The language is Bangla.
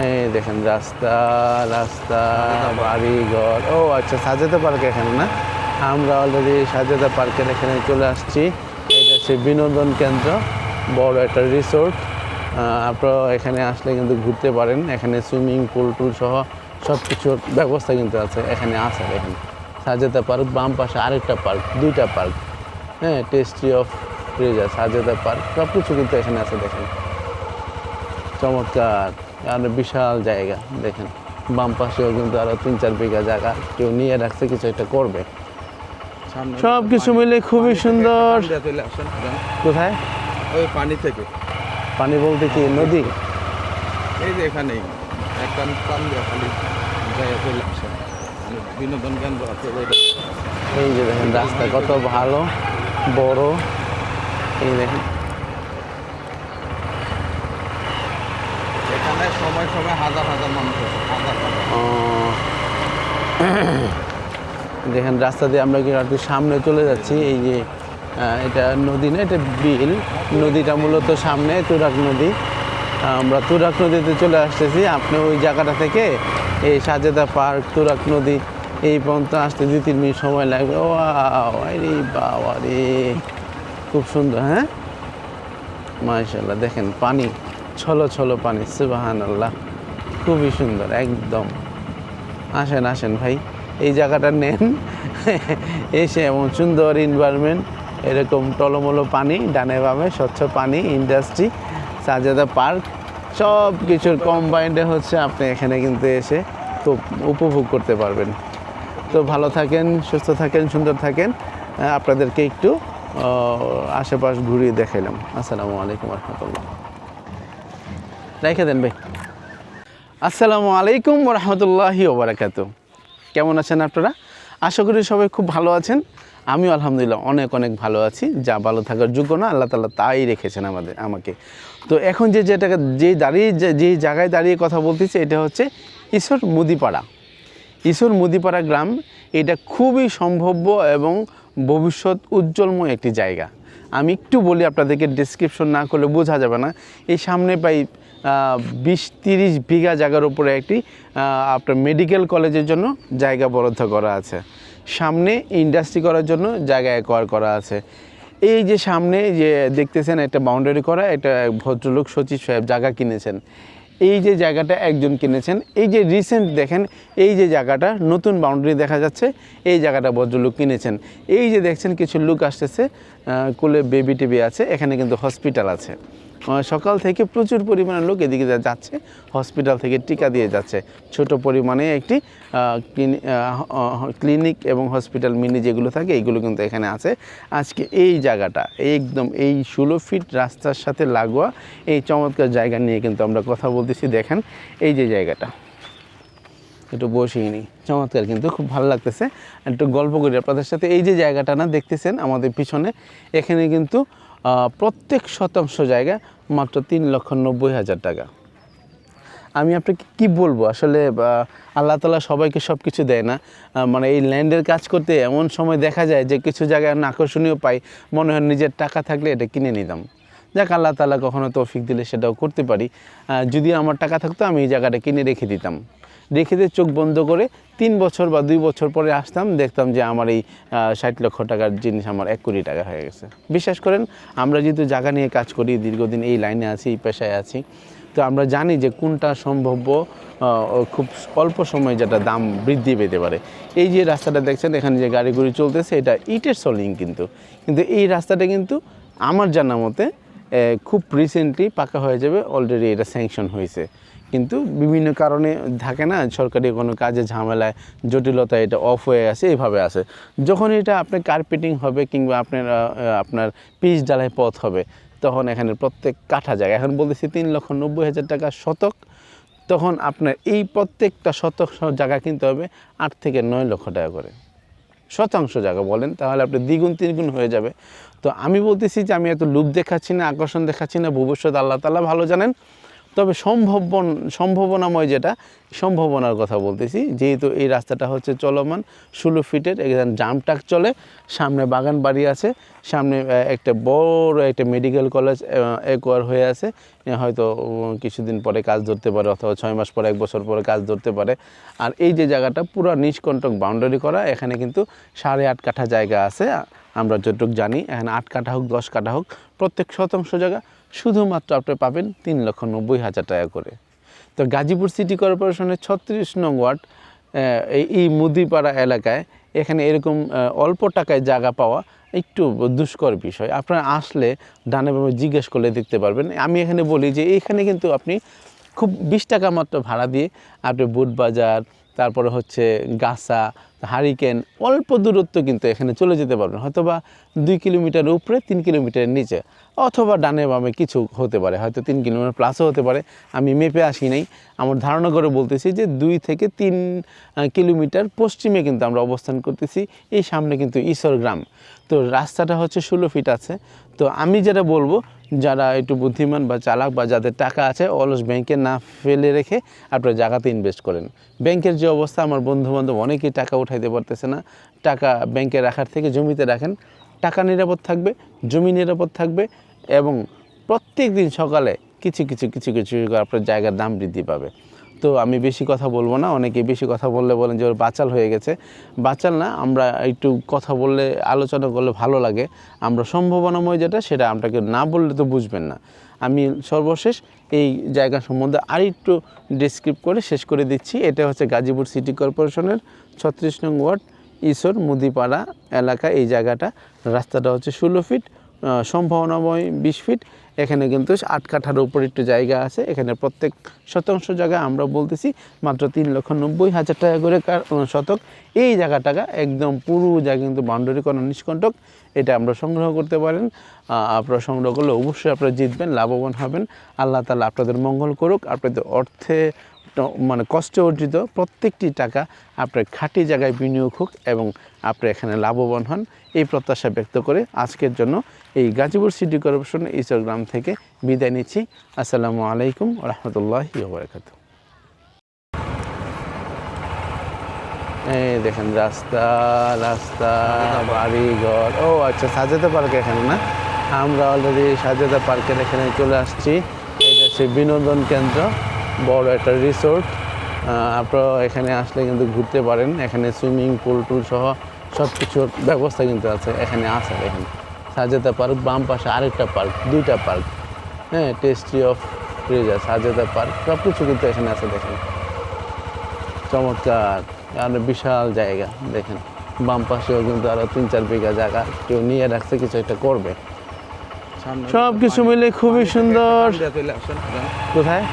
এই দেখেন রাস্তা রাস্তা বাড়িঘর। ও আচ্ছা, সাজেদা পার্ক এখানে না? আমরা অলরেডি সাজেদা পার্কের এখানে চলে আসছি। এটা হচ্ছে বিনোদন কেন্দ্র, বড় একটা রিসোর্ট। আপনারা এখানে আসলে কিন্তু ঘুরতে পারেন। এখানে সুইমিং পুল টুল সহ সব কিছুর ব্যবস্থা কিন্তু আছে, এখানে আছে। দেখেন সাজেদা পার্ক, বাম পাশে আরেকটা পার্ক, দুইটা পার্ক। হ্যাঁ, tasty of treasure, Sajeda park, সব কিছু কিন্তু এখানে আছে। দেখেন চমৎকার, আর বিশাল জায়গা। দেখেন বাম পাশেও কিন্তু আরো 3-4 বিঘা জায়গা কেউ নিয়ে রাখছে, কিছু একটা করবে। সব কিছু মিলে খুবই সুন্দর। কোথায়? ওই পানি থেকে। পানি বলতে কি নদী? এই যে এখানেই একটা পান দিয়ে খালি জায়গা চলে আসেন, বিনোদন কেন্দ্র আছে। এই যে দেখেন রাস্তা কত ভালো বড়। এই দেখেন এখানে সময় সময় হাজার হাজার মানুষ আছে, হাজার হাজার। দেখেন রাস্তা দিয়ে আমরা কিন্তু একটু সামনে চলে যাচ্ছি। এই যে এটা নদী না, এটা বিল। নদীটা মূলত সামনে তুরাগ নদী। আমরা তুরাগ নদীতে চলে আসতেছি। আপনি ওই জায়গাটা থেকে এই সাজেদা পার্ক, তুরাগ নদী এই পর্যন্ত আসতে 2-3 মিনিট সময় লাগবে। ও আরে বাবা রে, খুব সুন্দর। হ্যাঁ মাশাআল্লাহ, দেখেন পানি ছলো ছলো পানি, সুবহানাল্লাহ, খুবই সুন্দর একদম। আসেন আসেন ভাই, এই জায়গাটা নেন এসে। এমন সুন্দর এনভায়রনমেন্ট, এরকম টলমলো পানি, ডানে বামে স্বচ্ছ পানি, ইন্ডাস্ট্রি, সাজেদা পার্ক, সব কিছুর কম্বাইন্ডে হচ্ছে আপনি এখানে কিন্তু এসে খুব উপভোগ করতে পারবেন। তো ভালো থাকেন, সুস্থ থাকেন, সুন্দর থাকেন। আপনাদেরকে একটু আশেপাশ ঘুরিয়ে দেখাইলাম। আসসালামু আলাইকুম রহমতুল্লাহ। রেখে দেন ভাই। আসসালামু আলাইকুম রহমতুল্লাহি ওয়া বারাকাতুহু। কেমন আছেন আপনারা? আশা করি সবাই খুব ভালো আছেন। আমিও আলহামদুলিল্লাহ অনেক অনেক ভালো আছি। যা ভালো থাকার যোগ্য না আল্লাহ তাআলা তাই রেখেছেন আমাকে। তো এখন যে জায়গায় দাঁড়িয়ে কথা বলতেছি, এটা হচ্ছে ঈশ্বর মুদিপাড়া। ঈশ্বর মুদিপাড়া গ্রাম। এটা খুবই সম্ভাব্য এবং ভবিষ্যৎ উজ্জ্বলময় একটি জায়গা। আমি একটু বলি আপনাদেরকে, ডেসক্রিপশন না করলে বোঝা যাবে না। এই সামনে প্রায় 20-30 বিঘা জায়গার উপরে একটি আপনার মেডিকেল কলেজের জন্য জায়গা বরাদ্দ করা আছে। সামনে ইন্ডাস্ট্রি করার জন্য জায়গা অ্যাকোয়ার করা আছে। এই যে সামনে যে দেখতেছেন একটা বাউন্ডারি করা, এটা ভদ্রলোক সচিব সাহেব জায়গা কিনেছেন। এই যে জায়গাটা একজন কিনেছেন। এই যে রিসেন্ট দেখেন, এই যে জায়গাটা নতুন বাউন্ডারি দেখা যাচ্ছে, এই জায়গাটা ভদ্রলোক কিনেছেন। এই যে দেখছেন কিছু লোক আসতেছে, কোলে বেবি টেবি আছে। এখানে কিন্তু হসপিটাল আছে। সকাল থেকে প্রচুর পরিমাণে লোক এদিকে যাচ্ছে, হসপিটাল থেকে টিকা দিয়ে যাচ্ছে। ছোট পরিমাণে একটি ক্লিনিক এবং হসপিটাল মিনি যেগুলো থাকে, এইগুলো কিন্তু এখানে আছে। আজকে এই জায়গাটা একদম এই 16 ফিট রাস্তার সাথে লাগোয়া এই চমৎকার জায়গা নিয়ে কিন্তু আমরা কথা বলতেছি। দেখেন এই যে জায়গাটা, একটু বসিয়ে নিই, চমৎকার কিন্তু খুব ভালো লাগতেছে। একটু গল্প করি আপনাদের সাথে। এই যে জায়গাটা না দেখতেছেন আমাদের পিছনে, এখানে কিন্তু প্রত্যেক শতাংশ জায়গা মাত্র 3,90,000 টাকা। আমি আপনাকে কি বলবো, আসলে আল্লাহ তাআলা সবাইকে সব কিছু দেয় না। মানে এই ল্যান্ডের কাজ করতে এমন সময় দেখা যায় যে কিছু জায়গায় আকর্ষণীয় পাই, মনে হয় নিজের টাকা থাকলে এটা কিনে নিতাম। যাক, আল্লাহ তাআলা কখনো তৌফিক দিলে সেটাও করতে পারি। যদি আমার টাকা থাকতো আমি এই জায়গাটা কিনে রেখে দিতাম। রেখে দিয়ে চোখ বন্ধ করে 3 বছর বা 2 বছর পরে আসতাম, দেখতাম যে আমার এই 60 লক্ষ টাকার জিনিস আমার 1 কোটি টাকা হয়ে গেছে। বিশ্বাস করেন, আমরা যেহেতু জায়গা নিয়ে কাজ করি, দীর্ঘদিন এই লাইনে আছি, এই পেশায় আছি, তো আমরা জানি যে কোনটা সম্ভাব্য খুব অল্প সময় যেটা দাম বৃদ্ধি পেতে পারে। এই যে রাস্তাটা দেখছেন, এখানে যে গাড়িগুড়ি চলতেছে, এটা ইটের সলিং কিন্তু এই রাস্তাটা কিন্তু আমার জানা মতে খুব রিসেন্টলি পাকা হয়ে যাবে। অলরেডি এটা স্যাংশন হয়েছে, কিন্তু বিভিন্ন কারণে থাকে না, সরকারি কোনো কাজে ঝামেলায় জটিলতা এটা অফ হয়ে আছে, এইভাবে আছে। যখন এটা আপনার কার্পেটিং হবে কিংবা আপনার পিচ ঢালাই পথ হবে, তখন এখানে প্রত্যেক কাঠা জায়গা, এখন বলতেছি 3,90,000 টাকা শতক, তখন আপনার এই প্রত্যেকটা শতক জায়গা কিনতে হবে 8 থেকে 9 লক্ষ টাকা করে। শতাংশ জায়গা বলেন, তাহলে আপনি দ্বিগুণ 3 গুণ হয়ে যাবে। তো আমি বলতেছি যে আমি এত লোভ দেখাচ্ছি না, আকর্ষণ দেখাচ্ছি না, ভবিষ্যৎ আল্লাহ তাআলা ভালো জানেন। তবে সম্ভাবনাময় যেটা, সম্ভাবনার কথা বলতেছি, যেহেতু এই রাস্তাটা হচ্ছে চলমান 16 ফিটের, এখানে জামটাক চলে, সামনে বাগান বাড়ি আছে, সামনে একটা বড় একটা মেডিকেল কলেজ একোয়ার হয়ে আছে, হয়তো কিছুদিন পরে কাজ ধরতে পারে, অথবা 6 মাস পরে 1 বছর পরে কাজ ধরতে পারে। আর এই যে জায়গাটা পুরো নিষ্কণ্টক বাউন্ডারি করা, এখানে কিন্তু 8.5 কাঠা জায়গা আছে, আমরা যতটুকু জানি। এখানে 8 কাঠা হোক 10 কাঠা হোক, প্রত্যেক শতাংশ জায়গা শুধুমাত্র আপনি পাবেন 3,90,000 টাকা করে। তো গাজীপুর সিটি কর্পোরেশনের 36 নং ওয়ার্ড এই মুদিপাড়া এলাকায় এখানে এরকম অল্প টাকায় জায়গা পাওয়া একটু দুষ্কর বিষয়। আপনারা আসলে ডানে বামে জিজ্ঞেস করলে দেখতে পারবেন। আমি এখানে বলি যে এইখানে কিন্তু আপনি খুব 20 টাকা মাত্র ভাড়া দিয়ে আপনি বুট বাজার, তারপরে হচ্ছে গাছা, হারিকেন, অল্প দূরত্ব কিন্তু এখানে চলে যেতে পারবেন, হয়তো বা 2 কিলোমিটার উপরে 3 কিলোমিটারের নিচে, অথবা ডানে বামে কিছু হতে পারে, হয়তো 3 কিলোমিটার প্লাসও হতে পারে। আমি মেপে আসি নাই, আমার ধারণা করে বলতেছি যে 2 থেকে 3 কিলোমিটার পশ্চিমে কিন্তু আমরা অবস্থান করতেছি। এই সামনে কিন্তু ঈশ্বর গ্রাম। তো রাস্তাটা হচ্ছে 16 ফিট আছে। তো আমি যেটা বলবো, যারা একটু বুদ্ধিমান বা চালাক বা যাদের টাকা আছে, অলস ব্যাংকে না ফেলে রেখে আপনার জায়গাতে ইনভেস্ট করেন। ব্যাংকের যে অবস্থা, আমার বন্ধুবান্ধব অনেকেই টাকা উঠাইতে পারতেছে না। টাকা ব্যাংকে রাখার থেকে জমিতে রাখেন, টাকা নিরাপদ থাকবে, জমি নিরাপদ থাকবে, এবং প্রত্যেক দিন সকালে কিছু আপনার জায়গার দাম বৃদ্ধি পাবে। তো আমি বেশি কথা বলবো না, অনেকে বেশি কথা বললে বলেন যে ওর বাচাল হয়ে গেছে। বাচাল না, আমরা একটু কথা বললে, আলোচনা করলে ভালো লাগে। আমরা সম্ভাবনাময় যেটা, সেটা আপনাকে না বললে তো বুঝবেন না। আমি সর্বশেষ এই জায়গা সম্বন্ধে আরেকটু ডেসক্রিপ্ট করে শেষ করে দিচ্ছি। এটা হচ্ছে গাজীপুর সিটি কর্পোরেশনের 36 নং ওয়ার্ড ঈশ্বর মুদিপাড়া এলাকা। এই জায়গাটা, রাস্তাটা হচ্ছে 16 ফিট, সম্ভাবনাময় 20 ফিট। এখানে কিন্তু 8 কাঠার উপর একটু জায়গা আছে। এখানে প্রত্যেক শতাংশ জায়গা আমরা বলতেছি মাত্র 3,90,000 টাকা করে শতক। এই জায়গাটাকে একদম পুরো জায়গা কিন্তু বাউন্ডারি করা নিষ্কণ্টক। এটা আমরা সংগ্রহ করতে পারেন। আপনারা সংগ্রহ করলে অবশ্যই আপনারা জিতবেন, লাভবান হবেন। আল্লাহ তাআলা আপনাদের মঙ্গল করুক। আপনাদের অর্থে মানে কষ্টে অর্জিত প্রত্যেকটি টাকা আপনার খাঁটি জায়গায় বিনিয়োগ হোক এবং আপনি এখানে লাভবান হন, এই প্রত্যাশা ব্যক্ত করে আজকের জন্য এই গাজীপুর সিটি কর্পোরেশন ঈশ্বর গ্রাম থেকে বিদায় নিচ্ছি। আসসালামু আলাইকুম ওয়া রাহমাতুল্লাহি ওয়া বারাকাতুহু। এই দেখেন রাস্তা, বাড়ি ঘর। ও আচ্ছা, সাজেদা পার্ক এখানে না? আমরা অলরেডি সাজেদা পার্কের এখানে চলে আসছি। এটা হচ্ছে বিনোদন কেন্দ্র, বড় একটা রিসোর্ট। আপনারা এখানে আসলে কিন্তু ঘুরতে পারেন। এখানে সুইমিং পুল টুল সহ সব কিছুর ব্যবস্থা কিন্তু আছে, এখানে আছে। দেখেন সাজেদা পার্ক, বাম পাশে আরেকটা পার্ক, 2টা পার্ক, হ্যাঁ, tasty of freezer, Sajeda park, সব কিছু কিন্তু এখানে আছে। দেখেন চমৎকার, আর বিশাল জায়গা। দেখেন বাম পাশেও কিন্তু আরও 3-4 বিঘা জায়গা কেউ নিয়ে রাখছে, কিছু একটা করবে। সব কিছু মিলে খুবই সুন্দর। কোথায়?